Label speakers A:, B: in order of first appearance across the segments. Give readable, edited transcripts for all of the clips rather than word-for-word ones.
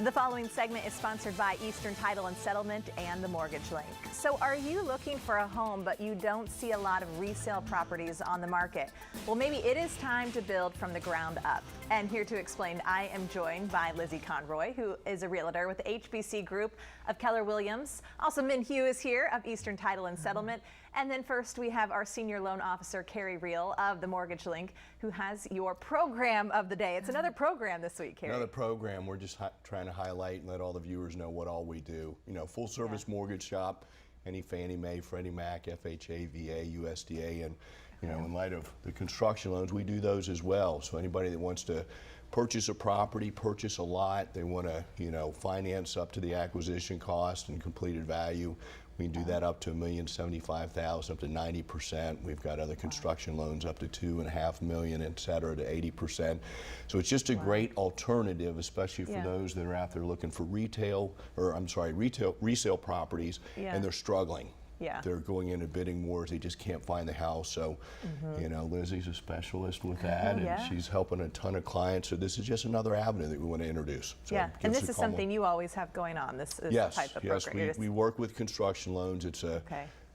A: The following segment is sponsored by Eastern Title and Settlement and the Mortgage Link. So are you looking for a home but you don't see a lot of resale properties on the market? Well, maybe it is time to build from the ground up. And here to explain, I am joined by Lizzie Conroy, who is a realtor with the HBC Group of Keller Williams. Also, Min Hugh is here of Eastern Title and Settlement. And then first we have our senior loan officer, Carrie Reel of the Mortgage Link, who has your program of the day. It's another program this week, Carrie.
B: Another program. We're just trying to highlight and let all the viewers know what all we do. You know, full service mortgage shop, any Fannie Mae, Freddie Mac, FHA, VA, USDA, and you know, in light of the construction loans, we do those as well. So anybody that wants to purchase a property, purchase a lot, they want to, you know, finance up to the acquisition cost and completed value. We can do that up to $1,075,000, up to 90%. We've got other construction loans up to $2.5 million, et cetera, to 80%. So it's just a great alternative, especially for those that are out there looking for resale properties, and they're struggling. They're going into bidding wars. They just can't find the house. So, you know, Lizzie's a specialist with that, and she's helping a ton of clients. So this is just another avenue that we want to introduce. So
A: and this is something you always have going on. This is the type of program.
B: Yes, we work with construction loans. It's a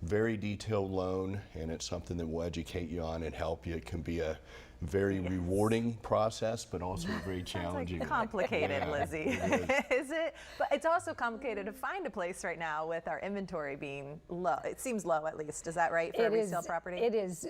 B: very detailed loan, and it's something that will educate you on and help you. It can be a very rewarding process, but also very challenging.
A: Like complicated, Lizzie. Is it? But it's also complicated to find a place right now with our inventory being low. It seems low, at least. Is that right for a resale property?
C: It is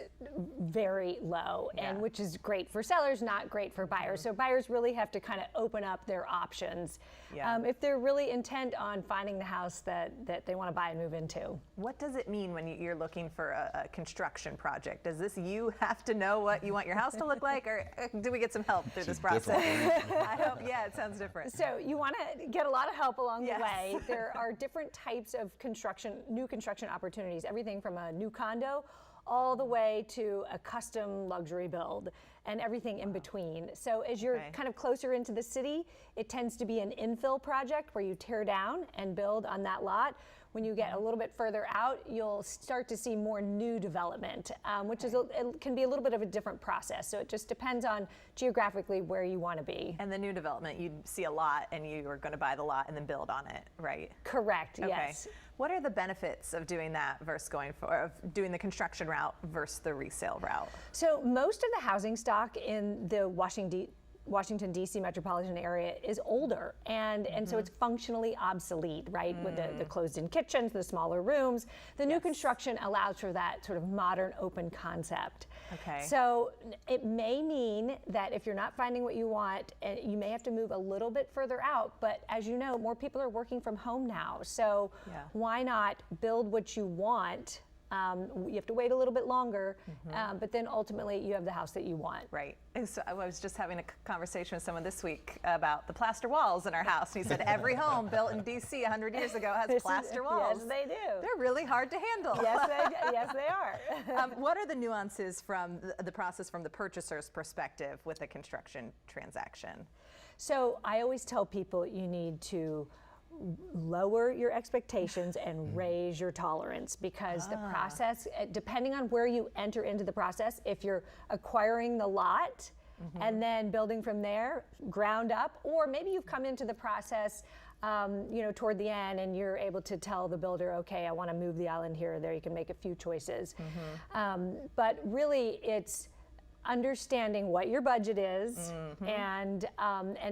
C: very low, and which is great for sellers, not great for buyers. So buyers really have to kind of open up their options if they're really intent on finding the house that they want to buy and move into.
A: What does it mean when you're looking for a construction project? Does this you have to know what you want your house to look like, or do we get some help through this process? I hope, it sounds different.
C: So you want to get a lot of help along the way. There are different types of new construction opportunities, everything from a new condo all the way to a custom luxury build and everything in between. So as you're kind of closer into the city, it tends to be an infill project where you tear down and build on that lot. When you get a little bit further out, you'll start to see more new development, which is it can be a little bit of a different process. So it just depends on geographically where you want to be.
A: And the new development, you see a lot and you are going to buy the lot and then build on it, right?
C: Correct, yes.
A: What are the benefits of doing that versus doing the construction route versus the resale route? So
C: most of the housing stock in the Washington, D.C. metropolitan area is older, and so it's functionally obsolete, right? With the closed-in kitchens, the smaller rooms. The new construction allows for that sort of modern open concept. So it may mean that if you're not finding what you want, you may have to move a little bit further out, but as you know, more people are working from home now. So why not build what you want? You have to wait a little bit longer, but then ultimately you have the house that you want.
A: Right. So I was just having a conversation with someone this week about the plaster walls in our house. And he said every home built in D.C. 100 years ago has plaster walls.
C: Yes, they do.
A: They're really hard to handle.
C: Yes, they are.
A: What are the nuances from the process from the purchaser's perspective with a construction transaction?
C: So I always tell people you need to lower your expectations and raise your tolerance, because the process, depending on where you enter into the process, if you're acquiring the lot and then building from there, ground up, or maybe you've come into the process you know, toward the end and you're able to tell the builder, okay, I want to move the island here or there, you can make a few choices. But really it's understanding what your budget is and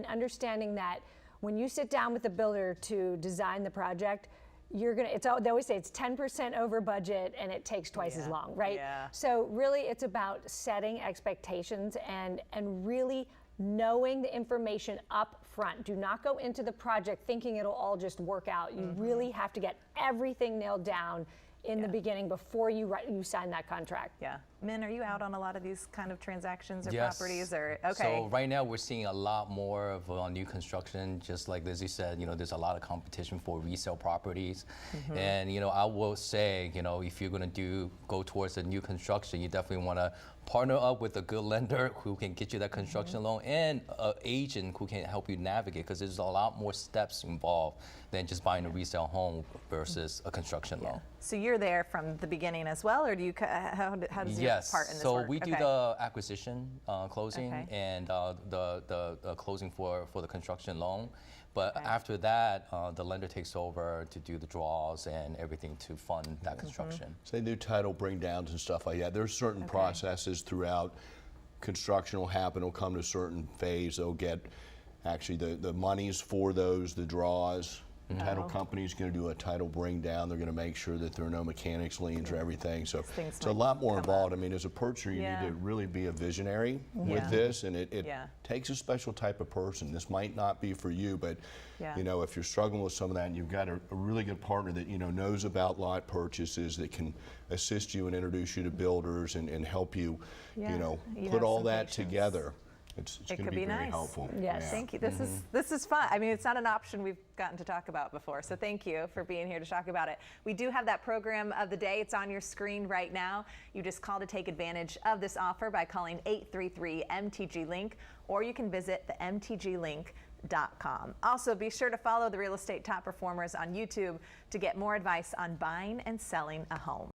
C: understanding that when you sit down with the builder to design the project, they always say it's 10% over budget and it takes twice as long, right? So really it's about setting expectations and really knowing the information up front. Do not go into the project thinking it'll all just work out. You really have to get everything nailed down in the beginning before you sign that contract.
A: Min, are you out on a lot of these kind of transactions or properties? Or
D: So right now we're seeing a lot more of new construction. Just like Lizzie said, you know, there's a lot of competition for resale properties. And you know, I will say, you know, if you're going to go towards a new construction, you definitely want to partner up with a good lender who can get you that construction loan and an agent who can help you navigate, because there's a lot more steps involved than just buying a resale home versus a construction loan.
A: So you're there from the beginning as well, or do you how does your
D: Yes.
A: part in this
D: So
A: work?
D: we do
A: Okay.
D: the acquisition closing
A: Okay.
D: and the closing for the construction loan. But after that, the lender takes over to do the draws and everything to fund that construction.
B: So they do title bring downs and stuff like that. There's certain processes throughout. Construction will happen, it'll come to a certain phase, they'll get actually the monies for those, the draws. The title company's going to do a title bring down. They're going to make sure that there are no mechanics liens or everything. So
A: Things
B: it's a
A: might
B: lot more
A: come
B: involved. I mean, as a purchaser, you
A: Yeah.
B: need to really be a visionary with
A: Yeah.
B: this, and it
A: Yeah.
B: takes a special type of person. This might not be for you, but
A: Yeah.
B: you know, if you're struggling with some of that, and you've got a really good partner that knows about lot purchases, that can assist you and introduce you to builders and help you,
A: Yeah. You
B: put
A: have
B: all
A: some
B: that
A: patience.
B: together. It's
A: It
B: going to
A: could
B: be
A: be
B: very
A: nice.
B: helpful.
C: Yes.
B: Yeah.
A: Thank you. This is fun. I mean, it's not an option we've gotten to talk about before. So thank you for being here to talk about it. We do have that program of the day. It's on your screen right now. You just call to take advantage of this offer by calling 833-MTG-LINK, or you can visit the mtglink.com. Also, be sure to follow the Real Estate Top Performers on YouTube to get more advice on buying and selling a home.